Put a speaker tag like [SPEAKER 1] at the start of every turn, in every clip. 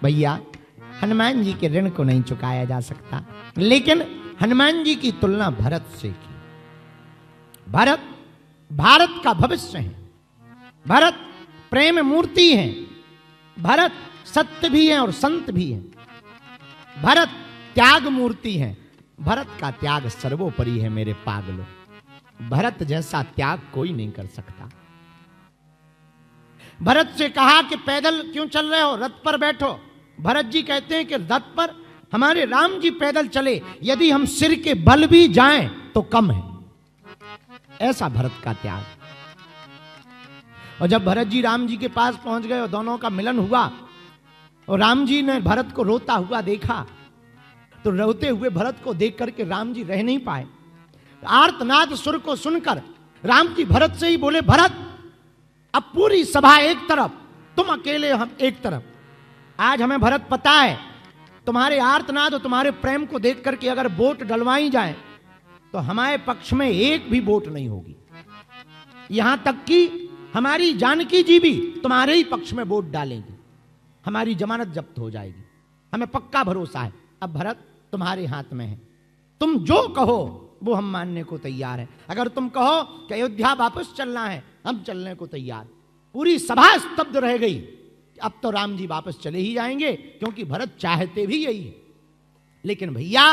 [SPEAKER 1] भैया हनुमान जी के ऋण को नहीं चुकाया जा सकता, लेकिन हनुमान जी की तुलना भरत से की। भरत भारत का भविष्य है, भरत प्रेम मूर्ति है, भरत सत्य भी है और संत भी है, भरत त्याग मूर्ति है। भरत का त्याग सर्वोपरि है मेरे पागलों, भरत जैसा त्याग कोई नहीं कर सकता। भरत से कहा कि पैदल क्यों चल रहे हो, रथ पर बैठो। भरत जी कहते हैं कि रथ पर हमारे राम जी पैदल चले, यदि हम सिर के बल भी जाएं तो कम है। ऐसा भरत का त्याग। और जब भरत जी राम जी के पास पहुंच गए और दोनों का मिलन हुआ और राम जी ने भरत को रोता हुआ देखा, तो रोते हुए भरत को देख करके राम जी रह नहीं पाए। आर्तनाद सुर को सुनकर राम जी भरत से ही बोले, भरत अब पूरी सभा एक तरफ, तुम अकेले हम एक तरफ। आज हमें भरत पता है तुम्हारे आर्तनाद और तुम्हारे प्रेम को देख करके अगर वोट डलवाई जाए तो हमारे पक्ष में एक भी वोट नहीं होगी, यहां तक कि हमारी जानकी जी भी तुम्हारे ही पक्ष में वोट डालेंगी, हमारी जमानत जब्त हो जाएगी, हमें पक्का भरोसा है। अब भरत तुम्हारे हाथ में है, तुम जो कहो वो हम मानने को तैयार है। अगर तुम कहो कि अयोध्या वापस चलना है, हम चलने को तैयार। पूरी सभा स्तब्ध रह गई। अब तो राम जी वापस चले ही जाएंगे, क्योंकि भरत चाहते भी यही है। लेकिन भैया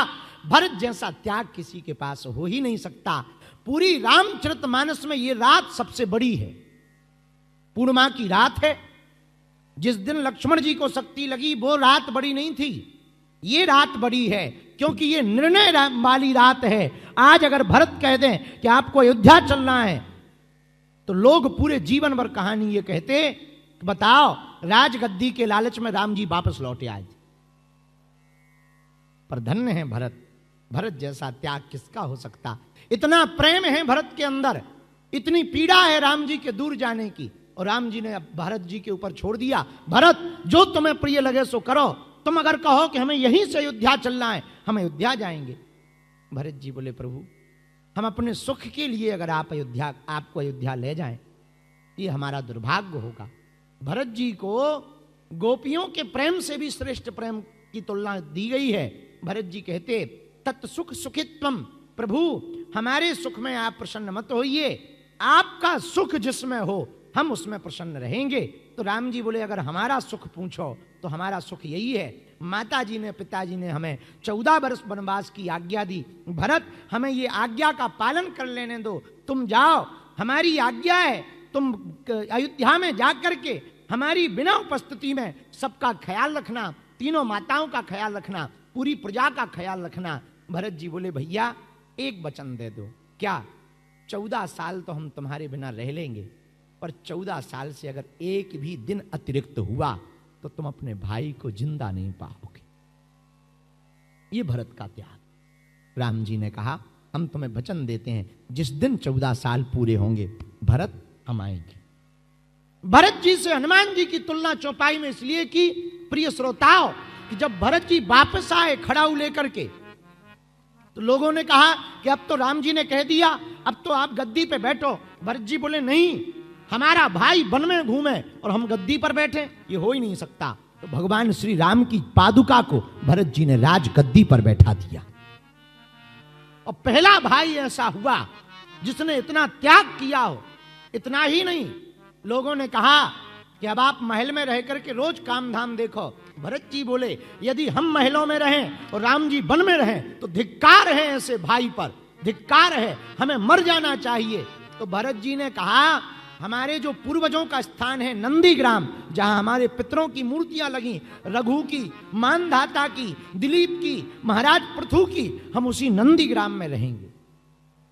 [SPEAKER 1] भरत जैसा त्याग किसी के पास हो ही नहीं सकता। पूरी रामचरितमानस में ये रात सबसे बड़ी है, पूर्णिमा की रात है। जिस दिन लक्ष्मण जी को शक्ति लगी वो रात बड़ी नहीं थी, ये रात बड़ी है, क्योंकि ये निर्णय वाली रात है। आज अगर भरत कह दें कि आपको अयोध्या चलना है, तो लोग पूरे जीवन भर कहानी ये कहते, बताओ राजगद्दी के लालच में राम जी वापस लौटे आज। पर धन्य है भरत, भरत जैसा त्याग किसका हो सकता। इतना प्रेम है भरत के अंदर, इतनी पीड़ा है राम जी के दूर जाने की, और राम जी ने अब भरत जी के ऊपर छोड़ दिया। भरत जो तुम्हें प्रिय लगे सो करो, तुम अगर कहो कि हमें यहीं से अयोध्या चलना है, हम अयोध्या जाएंगे। भरत जी बोले, प्रभु हम अपने सुख के लिए अगर आपको अयोध्या ले जाएं, ये हमारा दुर्भाग्य होगा। भरत जी को गोपियों के प्रेम से भी श्रेष्ठ प्रेम की तुलना दी गई है। भरत जी कहते, तत् सुख सुखित्वम, प्रभु हमारे सुख में आप प्रसन्न मत होइए, आपका सुख जिसमें हो हम उसमें प्रसन्न रहेंगे। तो राम जी बोले, अगर हमारा सुख पूछो तो हमारा सुख यही है, माता जी ने पिताजी ने हमें 14 वर्ष वनवास की आज्ञा दी, भरत हमें ये आज्ञा का पालन कर लेने दो, तुम जाओ, हमारी आज्ञा है, तुम अयोध्या में जाकर के हमारी बिना उपस्थिति में सबका ख्याल रखना, तीनों माताओं का ख्याल रखना, पूरी प्रजा का ख्याल रखना। भरत जी बोले, भैया एक वचन दे दो। क्या? 14 साल तो हम तुम्हारे बिना रह लेंगे, पर 14 साल से अगर एक भी दिन अतिरिक्त हुआ तो तुम अपने भाई को जिंदा नहीं पाओगे। ये भरत का त्याग। राम जी ने कहा, हम तुम्हें वचन देते हैं, जिस दिन 14 साल पूरे होंगे भरत हम आएंगे। भरत जी से हनुमान जी की तुलना चौपाई में इसलिए की, प्रिय श्रोताओं, कि जब भरत जी वापस आए खड़ाऊ लेकर के, तो लोगों ने कहा कि अब तो राम जी ने कह दिया, अब तो आप गद्दी पे बैठो। भरत जी बोले, नहीं, हमारा भाई वन में घूमे और हम गद्दी पर बैठे, ये हो ही नहीं सकता। तो भगवान श्री राम की पादुका को भरत जी ने राज गद्दी पर बैठा दिया। और पहला भाई ऐसा हुआ जिसने इतना त्याग किया हो। इतना ही नहीं, लोगों ने कहा कि अब आप महल में रह करके रोज काम धाम देखो। भरत जी बोले, यदि हम महलों में रहें और राम जी वन में रहें तो धिक्कार है ऐसे भाई पर, धिक्कार है, हमें मर जाना चाहिए। तो भरत जी ने कहा, हमारे जो पूर्वजों का स्थान है नंदीग्राम, जहां हमारे पितरों की मूर्तियां लगी, रघु की, मानधाता की, दिलीप की, महाराज पृथु की, हम उसी नंदीग्राम में रहेंगे।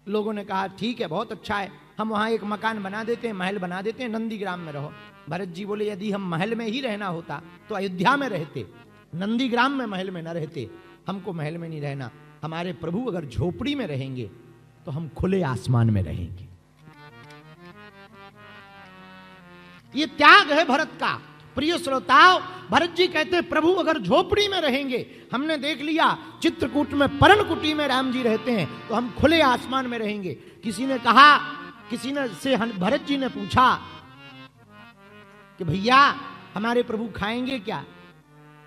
[SPEAKER 1] लोगों ने कहा, ठीक है, बहुत अच्छा है, हम वहां एक मकान बना देते हैं, महल बना देते हैं, नंदीग्राम में रहो। भरत जी बोले, यदि हम महल में ही रहना होता तो अयोध्या में रहते, नंदीग्राम में महल में न रहते। हमको महल में नहीं रहना, हमारे प्रभु अगर झोपड़ी में रहेंगे तो हम खुले आसमान में रहेंगे। ये त्याग है भरत का। प्रिय श्रोताओं, भरत जी कहते, प्रभु अगर झोपड़ी में रहेंगे, हमने देख लिया चित्रकूट में पर्णकुटी में राम जी रहते हैं, तो हम खुले आसमान में रहेंगे। किसी ने कहा, किसी ने से भरत जी ने पूछा कि भैया हमारे प्रभु खाएंगे क्या?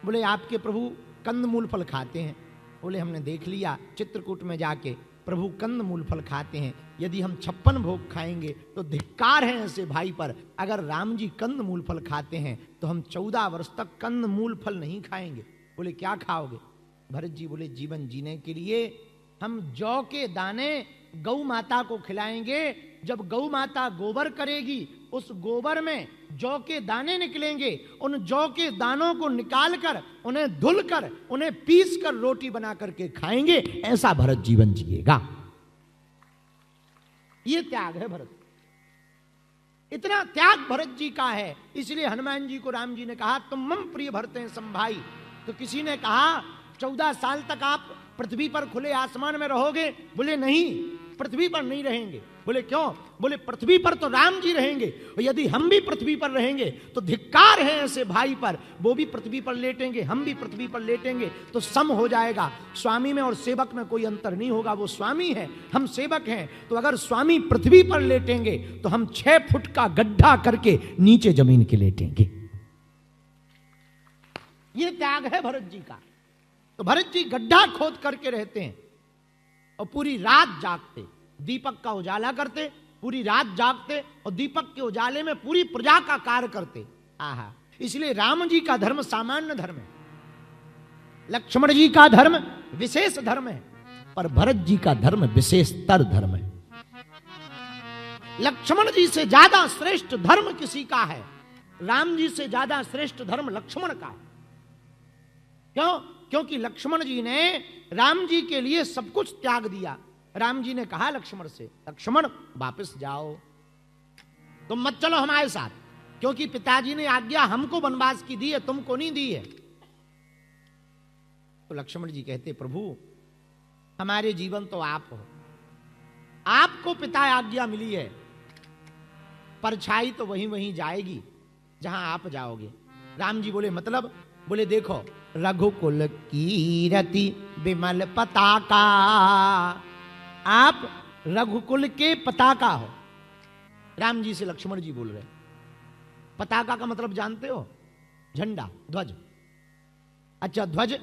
[SPEAKER 1] बोले आपके प्रभु कंदमूल फल खाते हैं। बोले हमने देख लिया चित्रकूट में जाके प्रभु कंदमूल फल खाते हैं, यदि हम 56 भोग खाएंगे तो धिक्कार है ऐसे भाई पर। अगर राम जी कंदमूल फल खाते हैं तो हम 14 वर्ष तक कंदमूल फल नहीं खाएंगे। बोले क्या खाओगे? भरत जी बोले जीवन जीने के लिए हम जौ के दाने गौ माता को खिलाएंगे। जब गौ माता गोबर करेगी उस गोबर में जौ के दाने निकलेंगे, उन जौ के दानों को निकालकर उन्हें धुलकर उन्हें पीस कर रोटी बना करके खाएंगे। ऐसा भरत जीवन जिएगा। ये त्याग है भरत। इतना त्याग भरत जी का है, इसलिए हनुमान जी को राम जी ने कहा तुम मम प्रिय भरते हैं संभाई। तो किसी ने कहा 14 साल तक आप पृथ्वी पर खुले आसमान में रहोगे। बोले नहीं, पृथ्वी पर नहीं रहेंगे। बोले क्यों? बोले पृथ्वी पर तो राम जी रहेंगे, और यदि हम भी पृथ्वी पर रहेंगे तो धिक्कार है ऐसे भाई पर। वो भी पृथ्वी पर लेटेंगे, हम भी पृथ्वी पर लेटेंगे तो सम हो जाएगा। स्वामी में और सेवक में कोई अंतर नहीं होगा। वो स्वामी है, हम सेवक हैं। तो अगर स्वामी पृथ्वी पर लेटेंगे तो हम 6 फुट का गड्ढा करके नीचे जमीन के लेटेंगे। ये त्याग है भरत जी का। तो भरत जी गड्ढा खोद करके रहते हैं और पूरी रात जागते, दीपक का उजाला करते, पूरी रात जागते और दीपक के उजाले में पूरी प्रजा का कार्य करते। आहा, इसलिए राम जी का धर्म सामान्य धर्म है, लक्ष्मण जी का धर्म विशेष धर्म है, पर भरत जी का धर्म विशेषतर धर्म है। लक्ष्मण जी से ज्यादा श्रेष्ठ धर्म किसी का है? राम जी से ज्यादा श्रेष्ठ धर्म लक्ष्मण का है। क्यों? क्योंकि लक्ष्मण जी ने राम जी के लिए सब कुछ त्याग दिया। राम जी ने कहा लक्ष्मण से, लक्ष्मण वापस जाओ, तुम मत चलो हमारे साथ, क्योंकि पिताजी ने आज्ञा हमको वनवास की दी है, तुमको नहीं दी है। तो लक्ष्मण जी कहते प्रभु हमारे जीवन तो आप हो, आपको पिता आज्ञा मिली है, परछाई तो वहीं वहीं जाएगी जहां आप जाओगे। राम जी बोले मतलब? बोले देखो रघुकुल कीरति विमल पताका, आप रघुकुल के पताका हो। राम जी से लक्ष्मण जी बोल रहे। पताका का मतलब जानते हो? झंडा, ध्वज। अच्छा, ध्वज,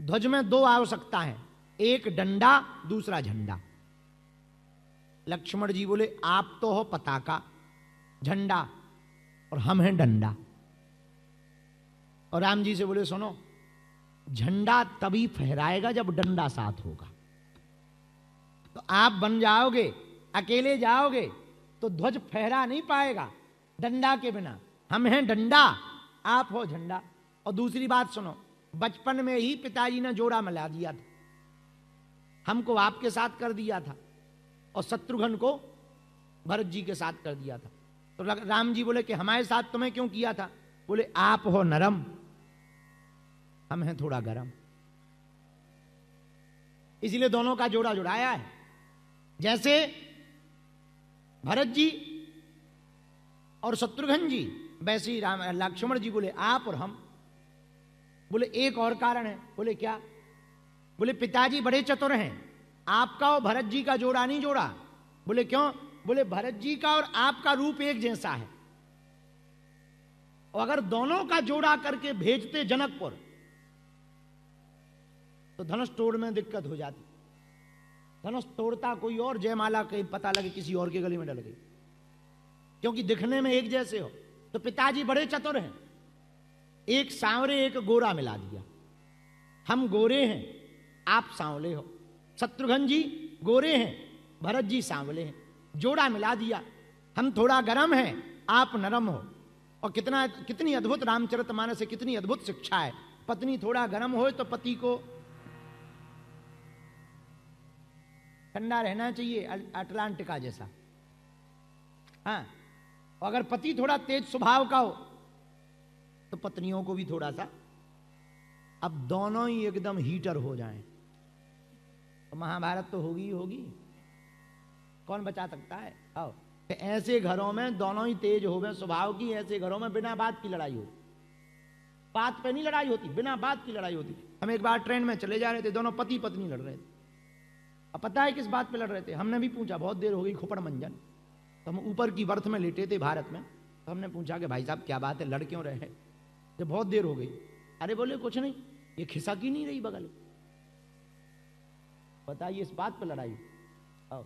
[SPEAKER 1] ध्वज में 2 आवश्यकता है, एक डंडा, दूसरा झंडा। लक्ष्मण जी बोले आप तो हो पताका, झंडा, और हम हैं डंडा। और राम जी से बोले सुनो, झंडा तभी फहराएगा जब डंडा साथ होगा। तो आप बन जाओगे, अकेले जाओगे तो ध्वज फहरा नहीं पाएगा डंडा के बिना। हम हैं डंडा, आप हो झंडा। और दूसरी बात सुनो, बचपन में ही पिताजी ने जोड़ा मिला दिया था, हमको आपके साथ कर दिया था और शत्रुघ्न को भरत जी के साथ कर दिया था। तो राम जी बोले कि हमारे साथ तुम्हें क्यों किया था? बोले आप हो नरम, हम हैं थोड़ा गरम, इसलिए दोनों का जोड़ा जुड़ाया है। जैसे भरत जी और शत्रुघ्न जी, वैसे ही राम लक्ष्मण जी बोले आप और हम। बोले एक और कारण है। बोले क्या? बोले पिताजी बड़े चतुर हैं, आपका और भरत जी का जोड़ा नहीं जोड़ा। बोले क्यों? बोले भरत जी का और आपका रूप एक जैसा है, और अगर दोनों का जोड़ा करके भेजते जनकपुर तो धनुष तोड़ में दिक्कत हो जाती। धनुष तोड़ता कोई और, जयमाला के पता लगे किसी और के गले में डल गई, क्योंकि दिखने में एक जैसे हो। तो पिताजी बड़े चतुर हैं, एक सांवरे एक गोरा मिला दिया। हम गोरे हैं, आप सांवले हो। शत्रुघ्न जी गोरे हैं, भरत जी सांवले हैं, जोड़ा मिला दिया। हम थोड़ा गरम हैं, आप नरम हो। और कितनी अद्भुत रामचरितमानस से कितनी अद्भुत शिक्षा है। पत्नी थोड़ा गरम हो तो पति को ठंडा रहना चाहिए, अटलांटिका जैसा। हाँ, और अगर पति थोड़ा तेज स्वभाव का हो तो पत्नियों को भी थोड़ा सा, अब दोनों ही एकदम हीटर हो जाएं तो महाभारत तो होगी ही होगी, कौन बचा सकता है? आओ, ऐसे घरों में दोनों ही तेज हो गए स्वभाव की, ऐसे घरों में बिना बात की लड़ाई होती। बात पे नहीं लड़ाई होती, बिना बात की लड़ाई होती। हम एक बार ट्रेन में चले जा रहे थे, दोनों पति पत्नी लड़ रहे थे। अब पता है किस बात पे लड़ रहे थे? हमने भी पूछा, बहुत देर हो गई खुपड़ मंजन। तो हम ऊपर की बर्थ में लेटे थे भारत में, तो हमने पूछा कि भाई साहब क्या बात है, लड़ क्यों रहे हैं? जब बहुत देर हो गई अरे बोले कुछ नहीं, ये खिसक ही नहीं रही बगल। बताइए इस बात पर लड़ाई। आओ